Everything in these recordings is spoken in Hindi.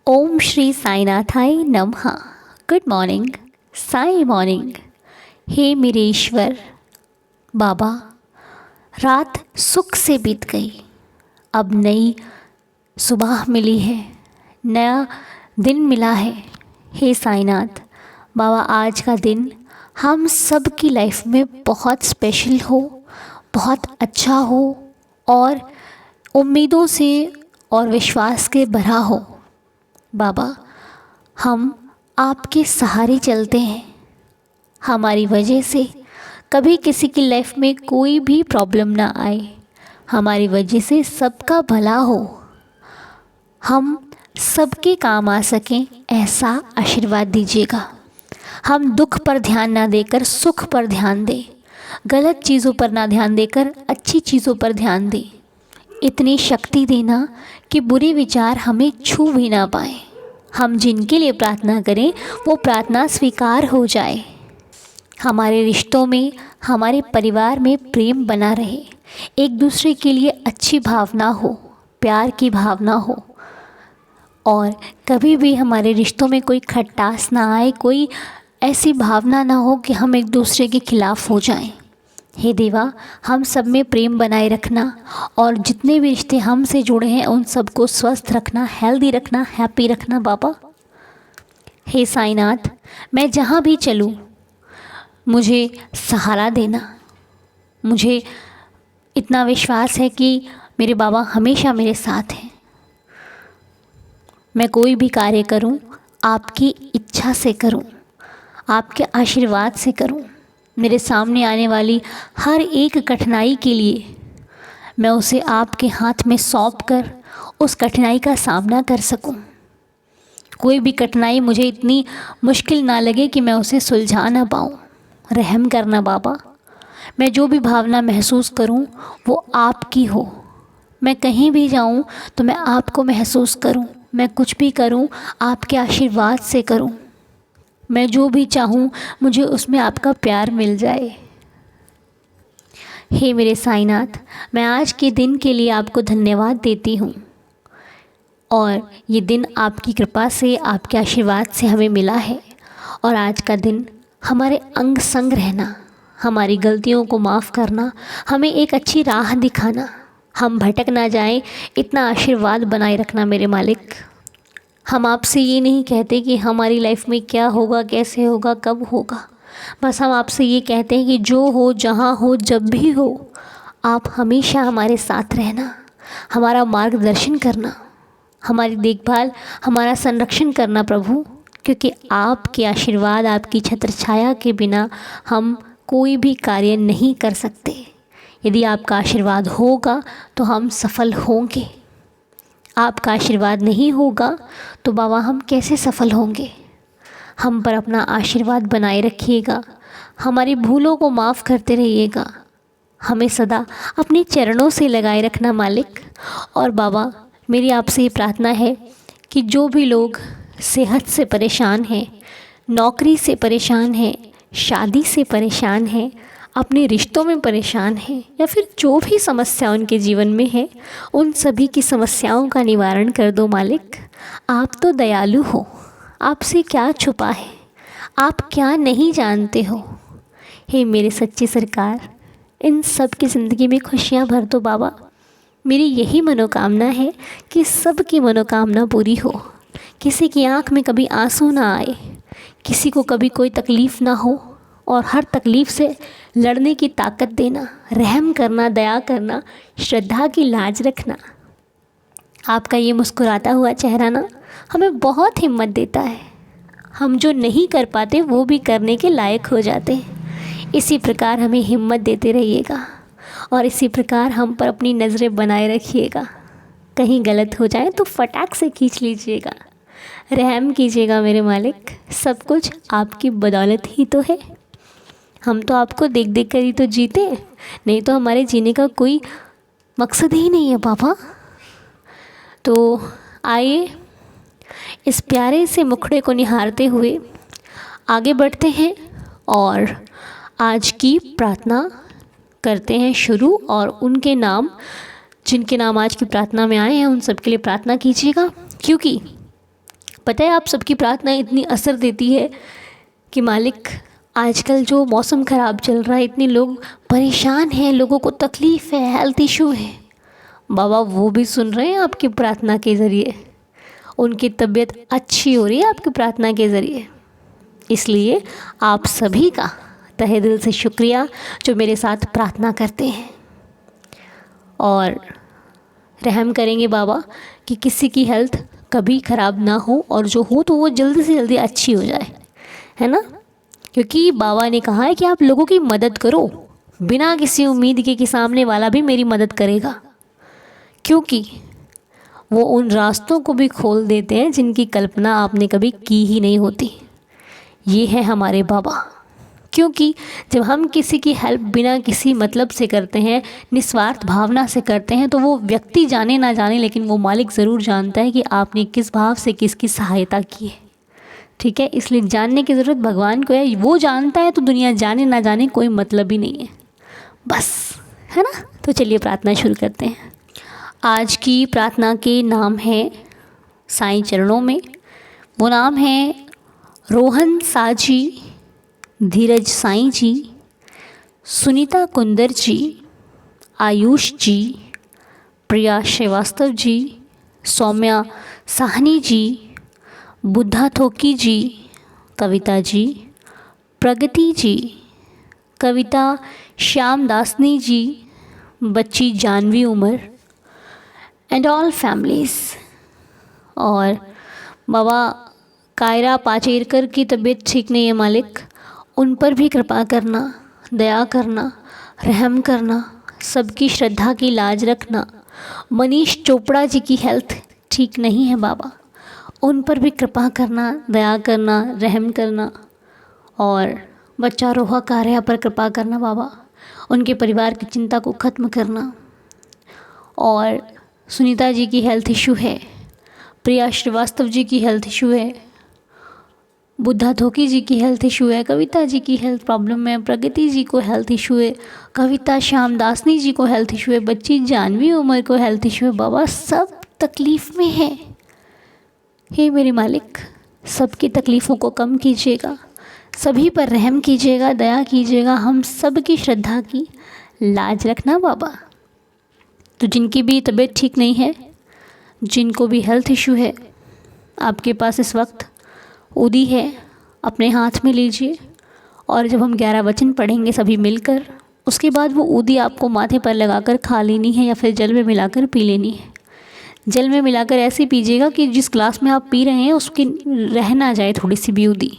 ओम श्री साईनाथाय नमः। Good morning, Sai morning. हे मेरे ईश्वर बाबा, रात सुख से बीत गई, अब नई सुबह मिली है, नया दिन मिला है। हे साईनाथ बाबा, आज का दिन हम सब की लाइफ में बहुत स्पेशल हो, बहुत अच्छा हो और उम्मीदों से और विश्वास के भरा हो। बाबा, हम आपके सहारे चलते हैं। हमारी वजह से कभी किसी की लाइफ में कोई भी प्रॉब्लम ना आए, हमारी वजह से सबका भला हो, हम सबके काम आ सकें, ऐसा आशीर्वाद दीजिएगा। हम दुख पर ध्यान ना देकर सुख पर ध्यान दें, गलत चीज़ों पर ना ध्यान देकर अच्छी चीज़ों पर ध्यान दें। इतनी शक्ति देना कि बुरे विचार हमें छू भी ना पाए। हम जिनके लिए प्रार्थना करें वो प्रार्थना स्वीकार हो जाए। हमारे रिश्तों में, हमारे परिवार में प्रेम बना रहे, एक दूसरे के लिए अच्छी भावना हो, प्यार की भावना हो और कभी भी हमारे रिश्तों में कोई खटास ना आए, कोई ऐसी भावना ना हो कि हम एक दूसरे के खिलाफ़ हो जाएं। हे देवा, हम सब में प्रेम बनाए रखना और जितने भी रिश्ते हमसे जुड़े हैं उन सबको स्वस्थ रखना, हेल्दी रखना, हैप्पी रखना बाबा। हे साईनाथ, मैं जहाँ भी चलूँ मुझे सहारा देना। मुझे इतना विश्वास है कि मेरे बाबा हमेशा मेरे साथ हैं। मैं कोई भी कार्य करूं आपकी इच्छा से करूं, आपके आशीर्वाद से करूं। मेरे सामने आने वाली हर एक कठिनाई के लिए मैं उसे आपके हाथ में सौंप कर उस कठिनाई का सामना कर सकूं। कोई भी कठिनाई मुझे इतनी मुश्किल ना लगे कि मैं उसे सुलझा ना पाऊं। रहम करना बाबा। मैं जो भी भावना महसूस करूं वो आपकी हो। मैं कहीं भी जाऊं तो मैं आपको महसूस करूं। मैं कुछ भी करूं आपके आशीर्वाद से करूं। मैं जो भी चाहूं मुझे उसमें आपका प्यार मिल जाए। हे मेरे साईनाथ, मैं आज के दिन के लिए आपको धन्यवाद देती हूँ और ये दिन आपकी कृपा से, आपके आशीर्वाद से हमें मिला है। और आज का दिन हमारे अंग संग रहना, हमारी गलतियों को माफ़ करना, हमें एक अच्छी राह दिखाना, हम भटक ना जाएं, इतना आशीर्वाद बनाए रखना मेरे मालिक। हम आपसे ये नहीं कहते कि हमारी लाइफ में क्या होगा, कैसे होगा, कब होगा। बस हम आपसे ये कहते हैं कि जो हो, जहाँ हो, जब भी हो, आप हमेशा हमारे साथ रहना, हमारा मार्गदर्शन करना, हमारी देखभाल, हमारा संरक्षण करना प्रभु। क्योंकि आपके आशीर्वाद, आपकी छत्र छाया के बिना हम कोई भी कार्य नहीं कर सकते। यदि आपका आशीर्वाद होगा तो हम सफल होंगे। आपका आशीर्वाद नहीं होगा तो बाबा हम कैसे सफल होंगे। हम पर अपना आशीर्वाद बनाए रखिएगा, हमारी भूलों को माफ़ करते रहिएगा, हमें सदा अपने चरणों से लगाए रखना मालिक। और बाबा, मेरी आपसे ये प्रार्थना है कि जो भी लोग सेहत से परेशान हैं, नौकरी से परेशान हैं, शादी से परेशान हैं, अपने रिश्तों में परेशान हैं या फिर जो भी समस्या उनके जीवन में है, उन सभी की समस्याओं का निवारण कर दो मालिक। आप तो दयालु हो, आपसे क्या छुपा है, आप क्या नहीं जानते हो। हे मेरे सच्ची सरकार, इन सब की ज़िंदगी में खुशियाँ भर दो बाबा। मेरी यही मनोकामना है कि सबकी मनोकामना पूरी हो, किसी की आँख में कभी आंसू ना आए, किसी को कभी कोई तकलीफ़ ना हो और हर तकलीफ़ से लड़ने की ताकत देना, रहम करना, दया करना, श्रद्धा की लाज रखना। आपका ये मुस्कुराता हुआ चेहरा ना हमें बहुत हिम्मत देता है। हम जो नहीं कर पाते वो भी करने के लायक हो जाते हैं। इसी प्रकार हमें हिम्मत देते रहिएगा और इसी प्रकार हम पर अपनी नज़रें बनाए रखिएगा। कहीं गलत हो जाए तो फटाक से खींच लीजिएगा। रहम कीजिएगा मेरे मालिक, सब कुछ आपकी बदौलत ही तो है। हम तो आपको देख देख कर ही तो जीते, नहीं तो हमारे जीने का कोई मकसद ही नहीं है बाबा। तो आइए इस प्यारे से मुखड़े को निहारते हुए आगे बढ़ते हैं और आज की प्रार्थना करते हैं शुरू। और उनके नाम, जिनके नाम आज की प्रार्थना में आए हैं, उन सब के लिए प्रार्थना कीजिएगा, क्योंकि पता है आप सबकी प्रार्थना इतनी असर देती है कि मालिक आजकल जो मौसम ख़राब चल रहा है, इतने लोग परेशान हैं, लोगों को तकलीफ़ है, हेल्थ इशू है, बाबा वो भी सुन रहे हैं आपकी प्रार्थना के ज़रिए। उनकी तबीयत अच्छी हो रही है आपकी प्रार्थना के ज़रिए। इसलिए आप सभी का तहे दिल से शुक्रिया जो मेरे साथ प्रार्थना करते हैं, और रहम करेंगे बाबा कि किसी की हेल्थ कभी ख़राब ना हो, और जो हो तो वो जल्दी से जल्दी अच्छी हो जाए, है ना। क्योंकि बाबा ने कहा है कि आप लोगों की मदद करो बिना किसी उम्मीद के कि सामने वाला भी मेरी मदद करेगा, क्योंकि वो उन रास्तों को भी खोल देते हैं जिनकी कल्पना आपने कभी की ही नहीं होती। ये है हमारे बाबा। क्योंकि जब हम किसी की हेल्प बिना किसी मतलब से करते हैं, निस्वार्थ भावना से करते हैं, तो वो व्यक्ति जाने ना जाने लेकिन वो मालिक ज़रूर जानता है कि आपने किस भाव से किसकी सहायता की है। ठीक है, इसलिए जानने की ज़रूरत भगवान को है। वो जानता है तो दुनिया जाने ना जाने कोई मतलब ही नहीं है, बस, है ना। तो चलिए प्रार्थना शुरू करते हैं। आज की प्रार्थना के नाम है साईं चरणों में। वो नाम है रोहन साजी, धीरज साईं जी, सुनीता कुंदर जी, आयुष जी, प्रिया श्रीवास्तव जी, सौम्या साहनी जी, बुद्धा थोकी जी, कविता जी, प्रगति जी, कविता श्याम दासनी जी, बच्ची Janvi Umar and all families. और बाबा कायरा पाचेरकर की तबीयत ठीक नहीं है मालिक, उन पर भी कृपा करना, दया करना, रहम करना, सबकी श्रद्धा की लाज रखना। मनीष चोपड़ा जी की हेल्थ ठीक नहीं है बाबा, उन पर भी कृपा करना, दया करना, रहम करना। और बच्चा रोहा कार्या पर कृपा करना बाबा, उनके परिवार की चिंता को ख़त्म करना। और सुनीता जी की हेल्थ इशू है, प्रिया श्रीवास्तव जी की हेल्थ इशू है, बुद्धा धोकी जी की हेल्थ इशू है, कविता जी की हेल्थ प्रॉब्लम है, प्रगति जी को हेल्थ इशू है, कविता श्याम दासनी जी को हेल्थ इशू है, बच्ची जानवी उमर को हेल्थ इशू है। बाबा सब तकलीफ़ में है। हे मेरे मालिक, सबकी तकलीफ़ों को कम कीजिएगा, सभी पर रहम कीजिएगा, दया कीजिएगा, हम सब की श्रद्धा की लाज रखना बाबा। तो जिनकी भी तबीयत ठीक नहीं है, जिनको भी हेल्थ इशू है, आपके पास इस वक्त उदी है, अपने हाथ में लीजिए। और जब हम 11 वचन पढ़ेंगे सभी मिलकर, उसके बाद वो उदी आपको माथे पर लगाकर खा लेनी है या फिर जल में मिलाकर पी लेनी है। जल में मिलाकर ऐसे पीजिएगा कि जिस ग्लास में आप पी रहे हैं उसकी रह ना जाए थोड़ी सी भी उदी।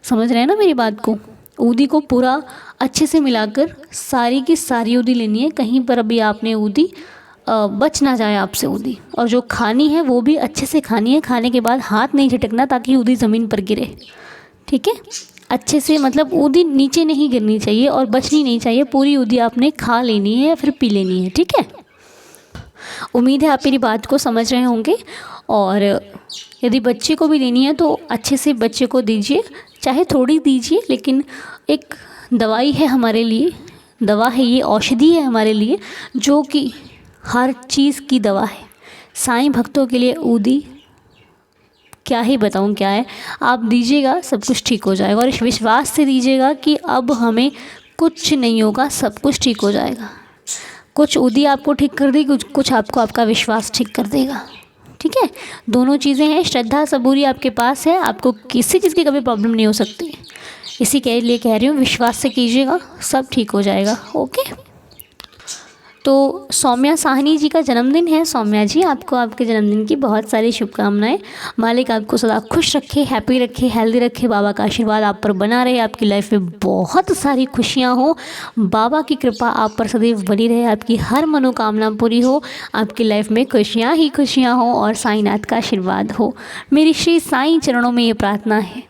समझ रहे हैं ना मेरी बात को। उदी को पूरा अच्छे से मिलाकर सारी की सारी उदी लेनी है, कहीं पर अभी आपने उदी बच ना जाए आपसे उदी। और जो खानी है वो भी अच्छे से खानी है, खाने के बाद हाथ नहीं झटकना ताकि उदी ज़मीन पर गिरे। ठीक है, अच्छे से, मतलब उदी नीचे नहीं गिरनी चाहिए और बचनी नहीं चाहिए, पूरी उदी आपने खा लेनी है या फिर पी लेनी है। ठीक है, उम्मीद है आप मेरी बात को समझ रहे होंगे। और यदि बच्चे को भी देनी है तो अच्छे से बच्चे को दीजिए, चाहे थोड़ी दीजिए, लेकिन एक दवाई है हमारे लिए, दवा है ये, औषधि है हमारे लिए, जो कि हर चीज़ की दवा है। साईं भक्तों के लिए उदी क्या ही बताऊं क्या है, आप दीजिएगा सब कुछ ठीक हो जाएगा। और इस विश्वास से दीजिएगा कि अब हमें कुछ नहीं होगा, सब कुछ ठीक हो जाएगा। कुछ उदी आपको ठीक कर देगी, कुछ आपको आपका विश्वास ठीक कर देगा। ठीक है, दोनों चीज़ें हैं। श्रद्धा सबूरी आपके पास है, आपको किसी चीज़ की कभी प्रॉब्लम नहीं हो सकती। इसी के लिए कह रही हूँ, विश्वास से कीजिएगा, सब ठीक हो जाएगा। ओके। तो सौम्या साहनी जी का जन्मदिन है। सौम्या जी, आपको आपके जन्मदिन की बहुत सारी शुभकामनाएं। मालिक आपको सदा खुश रखे, हैप्पी रखे, हेल्दी रखे। बाबा का आशीर्वाद आप पर बना रहे, आपकी लाइफ में बहुत सारी खुशियां हो। बाबा की कृपा आप पर सदैव बनी रहे, आपकी हर मनोकामना पूरी हो, आपकी लाइफ में खुशियाँ ही खुशियाँ हो और साईंनाथ का आशीर्वाद हो। मेरी श्री साईं चरणों में ये प्रार्थना है।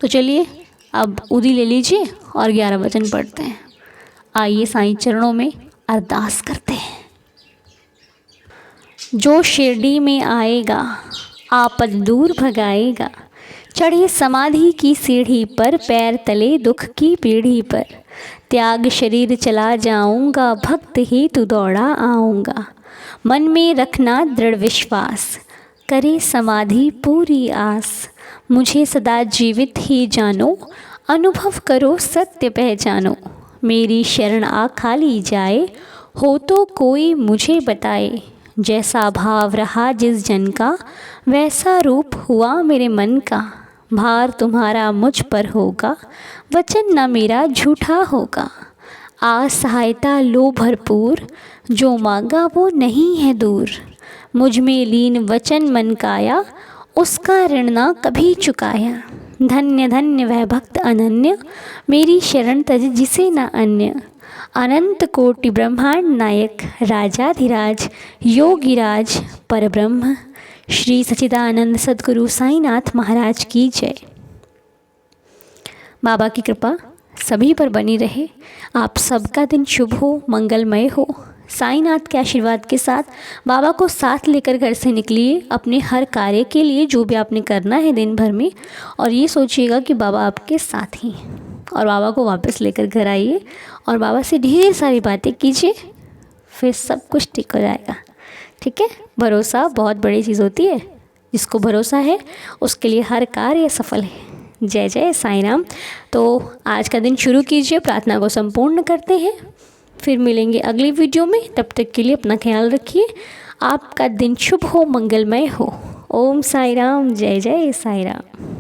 तो चलिए अब उदी ले लीजिए और 11 वचन पढ़ते हैं। आइए साईं चरणों में अरदास करते हैं। जो शिरडी में आएगा आपद दूर भगाएगा, चढ़े समाधि की सीढ़ी पर, पैर तले दुख की पीढ़ी पर, त्याग शरीर चला जाऊंगा, भक्त ही तू दौड़ा आऊंगा। मन में रखना दृढ़ विश्वास, करे समाधि पूरी आस, मुझे सदा जीवित ही जानो, अनुभव करो सत्य पहचानो। मेरी शरण आ खाली जाए, हो तो कोई मुझे बताए। जैसा भाव रहा जिस जन का, वैसा रूप हुआ मेरे मन का। भार तुम्हारा मुझ पर होगा, वचन न मेरा झूठा होगा। आस सहायता लो भरपूर, जो मांगा वो नहीं है दूर। मुझ में लीन वचन मन काया, उसका ऋण ना कभी चुकाया। धन्य धन्य वह भक्त अनन्य, मेरी शरण तज जिसे न अन्य। अनंत कोटि ब्रह्मांड नायक, राजाधिराज योगिराज परब्रह्म, श्री सच्चिदानंद सद्गुरु साईनाथ महाराज की जय। बाबा की कृपा सभी पर बनी रहे। आप सबका दिन शुभ हो, मंगलमय हो। साईनाथ के आशीर्वाद के साथ बाबा को साथ लेकर घर से निकलिए अपने हर कार्य के लिए, जो भी आपने करना है दिन भर में, और ये सोचिएगा कि बाबा आपके साथ ही हैं। और बाबा को वापस लेकर घर आइए और बाबा से ढेर सारी बातें कीजिए, फिर सब कुछ ठीक हो जाएगा। ठीक है, भरोसा बहुत बड़ी चीज़ होती है। जिसको भरोसा है उसके लिए हर कार्य सफल है। जय जय साईं राम। तो आज का दिन शुरू कीजिए, प्रार्थना को संपूर्ण करते हैं, फिर मिलेंगे अगली वीडियो में। तब तक के लिए अपना ख्याल रखिए। आपका दिन शुभ हो, मंगलमय हो। ओम साई राम, जय जय साई राम।